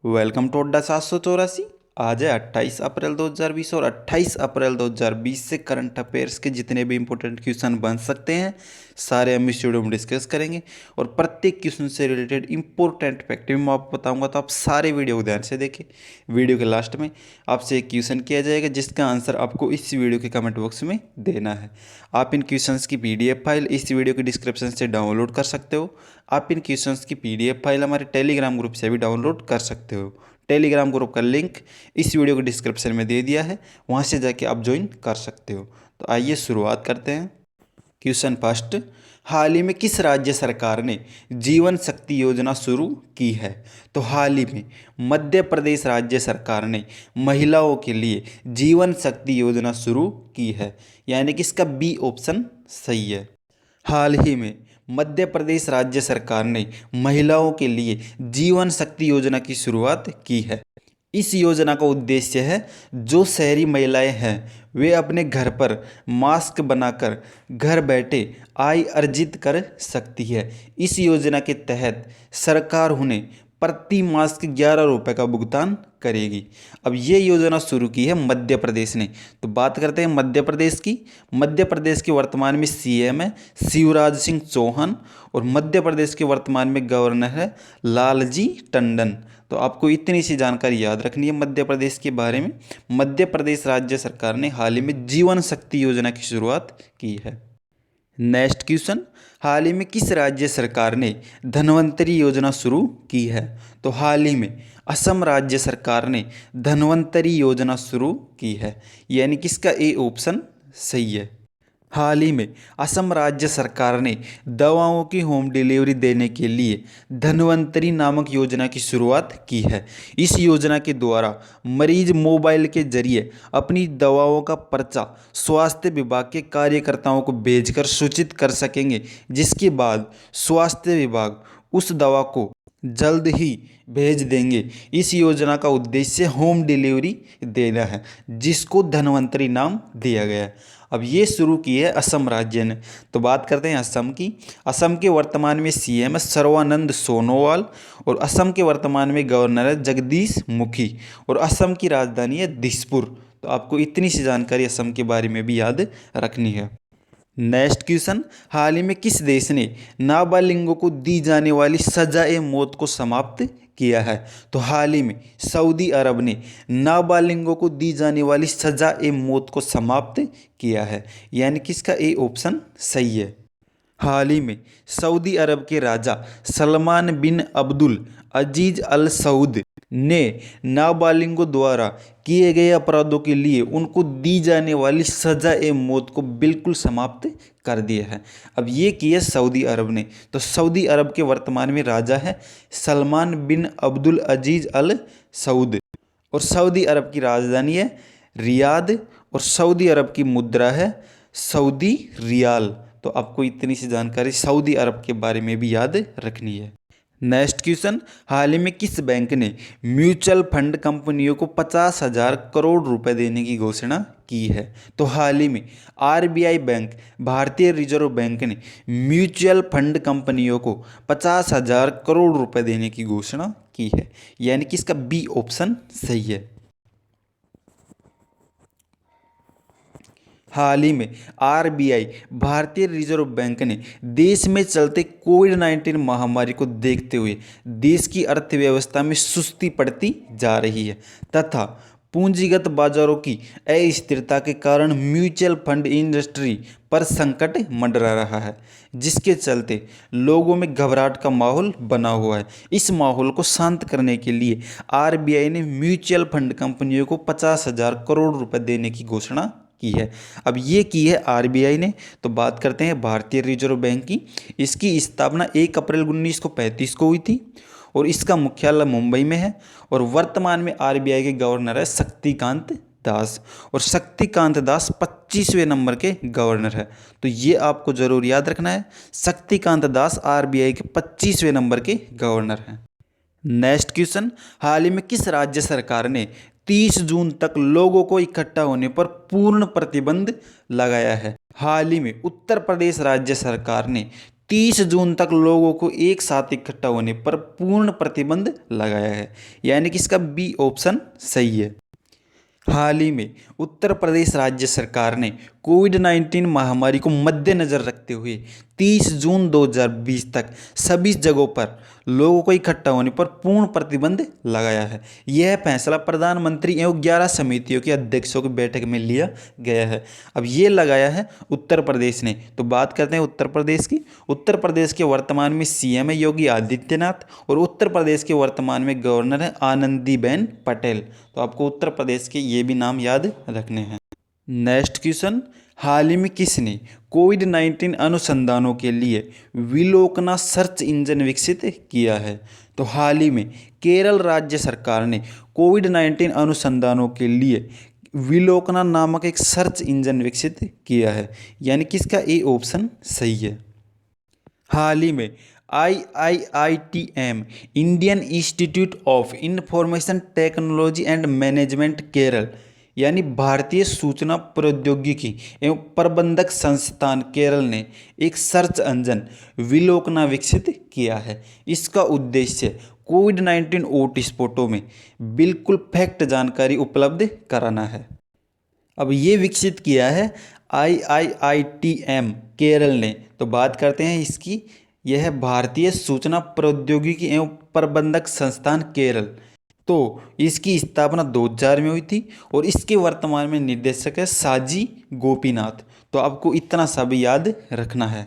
Welcome to अड्डा 784। आज है 28 अप्रैल 2020 और 28 अप्रैल 2020 से करंट अफेयर्स के जितने भी इंपॉर्टेंट क्वेश्चन बन सकते हैं सारे हम इस वीडियो में डिस्कस करेंगे। और प्रत्येक क्वेश्चन से रिलेटेड इंपॉर्टेंट फैक्ट भी मैं आपको बताऊंगा, तो आप सारे वीडियो को ध्यान से देखें। वीडियो के लास्ट में आपसे एक क्वेश्चन किया जाएगा जिसका आंसर आपको इस वीडियो के कमेंट बॉक्स में देना है। आप इन क्वेश्चंस की PDF फाइल इस वीडियो के डिस्क्रिप्शन से डाउनलोड कर सकते हो। आप इन क्वेश्चंस की PDF फाइल हमारे टेलीग्राम ग्रुप से भी डाउनलोड कर सकते हो। टेलीग्राम ग्रुप का लिंक इस वीडियो के डिस्क्रिप्शन में दे दिया है, वहाँ से जाके आप ज्वाइन कर सकते हो। तो आइए शुरुआत करते हैं। क्वेश्चन फर्स्ट, हाल ही में किस राज्य सरकार ने जीवन शक्ति योजना शुरू की है? तो हाल ही में मध्य प्रदेश राज्य सरकार ने महिलाओं के लिए जीवन शक्ति योजना शुरू की है, यानी कि इसका बी ऑप्शन सही है। हाल ही में मध्य प्रदेश राज्य सरकार ने महिलाओं के लिए जीवन शक्ति योजना की शुरुआत की है। इस योजना का उद्देश्य है जो शहरी महिलाएं हैं वे अपने घर पर मास्क बनाकर घर बैठे आय अर्जित कर सकती है। इस योजना के तहत सरकार उन्हें प्रति मास्क 11 रुपये का भुगतान करेगी। अब ये योजना शुरू की है मध्य प्रदेश ने। तो बात करते हैं मध्य प्रदेश की। मध्य प्रदेश के वर्तमान में CM है शिवराज सिंह चौहान और मध्य प्रदेश के वर्तमान में गवर्नर है लालजी टंडन। तो आपको इतनी सी जानकारी याद रखनी है मध्य प्रदेश के बारे में। मध्य प्रदेश राज्य सरकार ने हाल ही में जीवन शक्ति योजना की शुरुआत की है। नेक्स्ट क्वेश्चन, हाल ही में किस राज्य सरकार ने धन्वंतरी योजना शुरू की है? तो हाल ही में असम राज्य सरकार ने धन्वंतरी योजना शुरू की है, यानी कि इसका ए ऑप्शन सही है। हाल ही में असम राज्य सरकार ने दवाओं की होम डिलीवरी देने के लिए धन्वंतरी नामक योजना की शुरुआत की है। इस योजना के द्वारा मरीज मोबाइल के जरिए अपनी दवाओं का पर्चा स्वास्थ्य विभाग के कार्यकर्ताओं को भेजकर सूचित कर सकेंगे, जिसके बाद स्वास्थ्य विभाग उस दवा को जल्द ही भेज देंगे। इस योजना का उद्देश्य होम डिलीवरी देना है, जिसको धन्वंतरी नाम दिया गया है। अब ये शुरू की है असम राज्य ने। तो बात करते हैं असम की। असम के वर्तमान में CM है सर्बानंद सोनोवाल और असम के वर्तमान में गवर्नर है जगदीश मुखी और असम की राजधानी है दिसपुर। तो आपको इतनी सी जानकारी असम के बारे में भी याद रखनी है। नेक्स्ट क्वेश्चन, हाल ही में किस देश ने नाबालिगों को दी जाने वाली सजाए मौत को समाप्त किया है? तो हाल ही में सऊदी अरब ने नाबालिगों को दी जाने वाली सजाए मौत को समाप्त किया है, यानी कि इसका ए ऑप्शन सही है। हाल ही में सऊदी अरब के राजा सलमान बिन अब्दुल अजीज अल सऊद ने नाबालिगों द्वारा किए गए अपराधों के लिए उनको दी जाने वाली सजा ए मौत को बिल्कुल समाप्त कर दिया है। अब ये किया सऊदी अरब ने। तो सऊदी अरब के वर्तमान में राजा है सलमान बिन अब्दुल अजीज अल सऊद और सऊदी अरब की राजधानी है रियाद और सऊदी अरब की मुद्रा है सऊदी रियाल। तो आपको इतनी सी जानकारी सऊदी अरब के बारे में भी याद रखनी है। नेक्स्ट क्वेश्चन, हाल ही में किस बैंक ने म्यूचुअल फंड कंपनियों को 50,000 करोड़ रुपए देने की घोषणा की है? तो हाल ही में RBI बैंक भारतीय रिजर्व बैंक ने म्यूचुअल फंड कंपनियों को 50,000 करोड़ रुपए देने की घोषणा की है, यानी कि इसका बी ऑप्शन सही है। हाल ही में RBI भारतीय रिजर्व बैंक ने देश में चलते कोविड-19 महामारी को देखते हुए देश की अर्थव्यवस्था में सुस्ती पड़ती जा रही है तथा पूंजीगत बाजारों की अस्थिरता के कारण म्यूचुअल फंड इंडस्ट्री पर संकट मंडरा रहा है, जिसके चलते लोगों में घबराहट का माहौल बना हुआ है। इस माहौल को शांत करने के लिए RBI ने म्यूचुअल फंड कंपनियों को 50,000 करोड़ रुपए देने की घोषणा की है। अब ये की है RBI ने। तो बात करते हैं भारतीय रिजर्व बैंक की। इसकी स्थापना 1 अप्रैल 1935 को हुई थी और इसका मुख्यालय मुंबई में है और वर्तमान में RBI के गवर्नर है शक्तिकांत दास और शक्तिकांत दास 25वें नंबर के गवर्नर है। तो ये आपको जरूर याद रखना है, शक्तिकांत दास RBI के 25वें नंबर के गवर्नर हैं। नेक्स्ट क्वेश्चन, हाल ही में किस राज्य सरकार ने 30 जून तक लोगों को इकट्ठा होने पर पूर्ण प्रतिबंध लगाया है? हाल ही में उत्तर प्रदेश राज्य सरकार ने 30 जून तक लोगों को एक साथ इकट्ठा होने पर पूर्ण प्रतिबंध लगाया है, यानी कि इसका बी ऑप्शन सही है। हाल ही में उत्तर प्रदेश राज्य सरकार ने कोविड-19 महामारी को मद्देनजर रखते हुए 30 जून 2020 तक सभी जगहों पर लोगों को इकट्ठा होने पर पूर्ण प्रतिबंध लगाया है। यह फैसला प्रधानमंत्री एवं 11 समितियों के अध्यक्षों की बैठक में लिया गया है। अब ये लगाया है उत्तर प्रदेश ने। तो बात करते हैं उत्तर प्रदेश की। उत्तर प्रदेश के वर्तमान में सीएम है योगी आदित्यनाथ और उत्तर प्रदेश के वर्तमान में गवर्नर है आनंदीबेन पटेल। तो आपको उत्तर प्रदेश के ये भी नाम याद रखने हैं। नेक्स्ट क्वेश्चन, हाल ही में किसने कोविड-19 अनुसंधानों के लिए विलोकना सर्च इंजन विकसित किया है? तो हाल ही में केरल राज्य सरकार ने कोविड-19 अनुसंधानों के लिए विलोकना नामक एक सर्च इंजन विकसित किया है, यानी कि इसका ए ऑप्शन सही है। हाल ही में IIITM Indian institute of information technology and management Kerala यानी भारतीय सूचना प्रौद्योगिकी एवं प्रबंधक संस्थान केरल ने एक सर्च इंजन विलोकना विकसित किया है। इसका उद्देश्य कोविड-19 हॉटस्पॉटों में बिल्कुल फैक्ट जानकारी उपलब्ध कराना है। अब ये विकसित किया है IIITM केरल ने। तो बात करते हैं इसकी। यह भारतीय सूचना प्रौद्योगिकी एवं प्रबंधक संस्थान केरल। तो इसकी स्थापना 2000 में हुई थी और इसके वर्तमान में निदेशक है साजी गोपीनाथ। तो आपको इतना सा भी याद रखना है।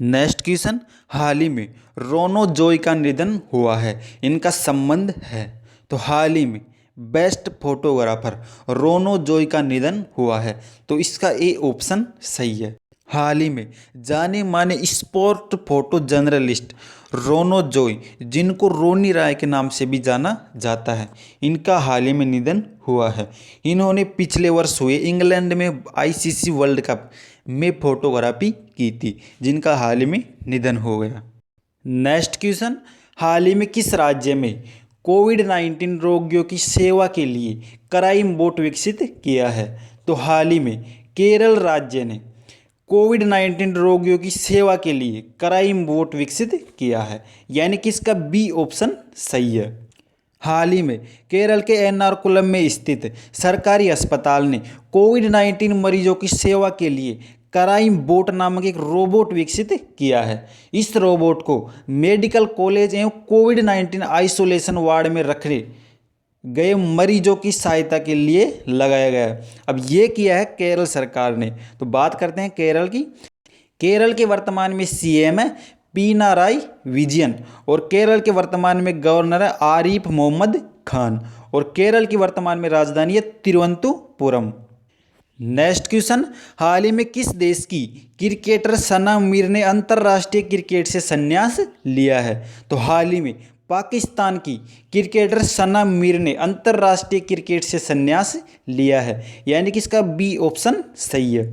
नेक्स्ट क्वेश्चन, हाल ही में रोनो जॉय का निधन हुआ है, इनका संबंध है? तो हाल ही में बेस्ट फोटोग्राफर रोनो जॉय का निधन हुआ है, तो इसका ए ऑप्शन सही है। हाल ही में जाने माने स्पोर्ट फोटो जर्नलिस्ट रोनो जॉय, जिनको रोनी राय के नाम से भी जाना जाता है, इनका हाल ही में निधन हुआ है। इन्होंने पिछले वर्ष हुए इंग्लैंड में ICC वर्ल्ड कप में फोटोग्राफी की थी, जिनका हाल ही में निधन हो गया। नेक्स्ट क्वेश्चन, हाल ही में किस राज्य में कोविड-19 रोगियों की सेवा के लिए क्राइम बोट विकसित किया है? तो हाल ही में केरल राज्य ने कोविड-19 रोगियों की सेवा के लिए क्राइम बोट विकसित किया है, यानी कि इसका बी ऑप्शन सही है। हाल ही में केरल के एर्नाकुलम में स्थित सरकारी अस्पताल ने कोविड-19 मरीजों की सेवा के लिए क्राइम बोट नामक एक रोबोट विकसित किया है। इस रोबोट को मेडिकल कॉलेज एवं कोविड-19 आइसोलेशन वार्ड में रखे गए मरीजों की सहायता के लिए लगाया गया है। अब ये किया है केरल सरकार ने। तो बात करते हैं केरल की। केरल के वर्तमान में सीएम है पिनाराई विजयन और केरल के वर्तमान में गवर्नर है आरिफ मोहम्मद खान और केरल की वर्तमान में राजधानी है तिरुवनंतपुरम। नेक्स्ट क्वेश्चन, हाल ही में किस देश की क्रिकेटर सना मीर ने अंतर्राष्ट्रीय क्रिकेट से संन्यास लिया है? तो हाल ही में पाकिस्तान की क्रिकेटर सना मीर ने अंतर्राष्ट्रीय क्रिकेट से संन्यास लिया है, यानी कि इसका बी ऑप्शन सही है।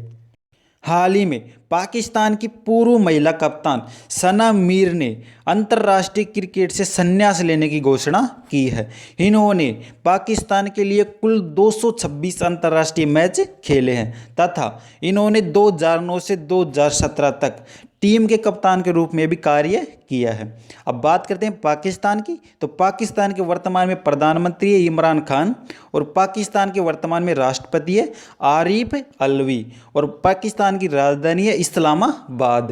हाल ही में पाकिस्तान की पूर्व महिला कप्तान सना मीर ने अंतर्राष्ट्रीय क्रिकेट से संन्यास लेने की घोषणा की है। इन्होंने पाकिस्तान के लिए कुल 226 अंतर्राष्ट्रीय मैच खेले हैं तथा इन्होंने 2009 से 2017 तक टीम के कप्तान के रूप में भी कार्य किया है। अब बात करते हैं पाकिस्तान की। तो पाकिस्तान के वर्तमान में प्रधानमंत्री है इमरान खान और पाकिस्तान के वर्तमान में राष्ट्रपति है आरिफ अलवी और पाकिस्तान की राजधानी है इस्लामाबाद।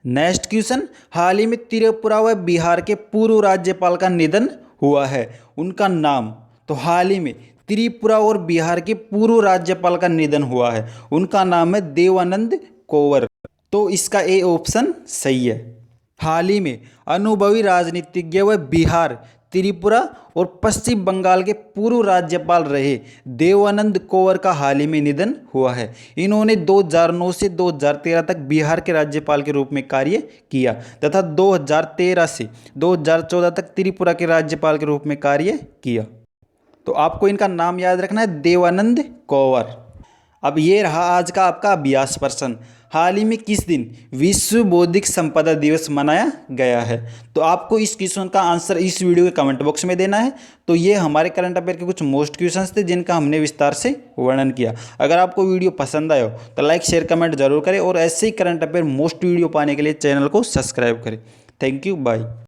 नेक्स्ट क्वेश्चन, हाल ही में त्रिपुरा व बिहार के पूर्व राज्यपाल का निधन हुआ है, उनका नाम? तो हाल ही में त्रिपुरा और बिहार के पूर्व राज्यपाल का निधन हुआ है, उनका नाम है देवानंद कौवर। तो इसका ए ऑप्शन सही है। हाल ही में अनुभवी राजनीतिज्ञ व बिहार, त्रिपुरा और पश्चिम बंगाल के पूर्व राज्यपाल रहे देवानंद कौवर का हाल ही में निधन हुआ है। इन्होंने 2009 से 2013 तक बिहार के राज्यपाल के रूप में कार्य किया तथा 2013 से 2014 तक त्रिपुरा के राज्यपाल के रूप में कार्य किया। तो आपको इनका नाम याद रखना है, देवानंद कौवर। अब ये रहा आज का आपका अभ्यास प्रश्न। हाल ही में किस दिन विश्व बौद्धिक संपदा दिवस मनाया गया है? तो आपको इस क्वेश्चन का आंसर इस वीडियो के कमेंट बॉक्स में देना है। तो ये हमारे करंट अफेयर के कुछ मोस्ट क्वेश्चंस थे जिनका हमने विस्तार से वर्णन किया। अगर आपको वीडियो पसंद आया हो तो लाइक शेयर कमेंट जरूर करें और ऐसे ही करंट अफेयर मोस्ट वीडियो पाने के लिए चैनल को सब्सक्राइब करें। Thank you, bye.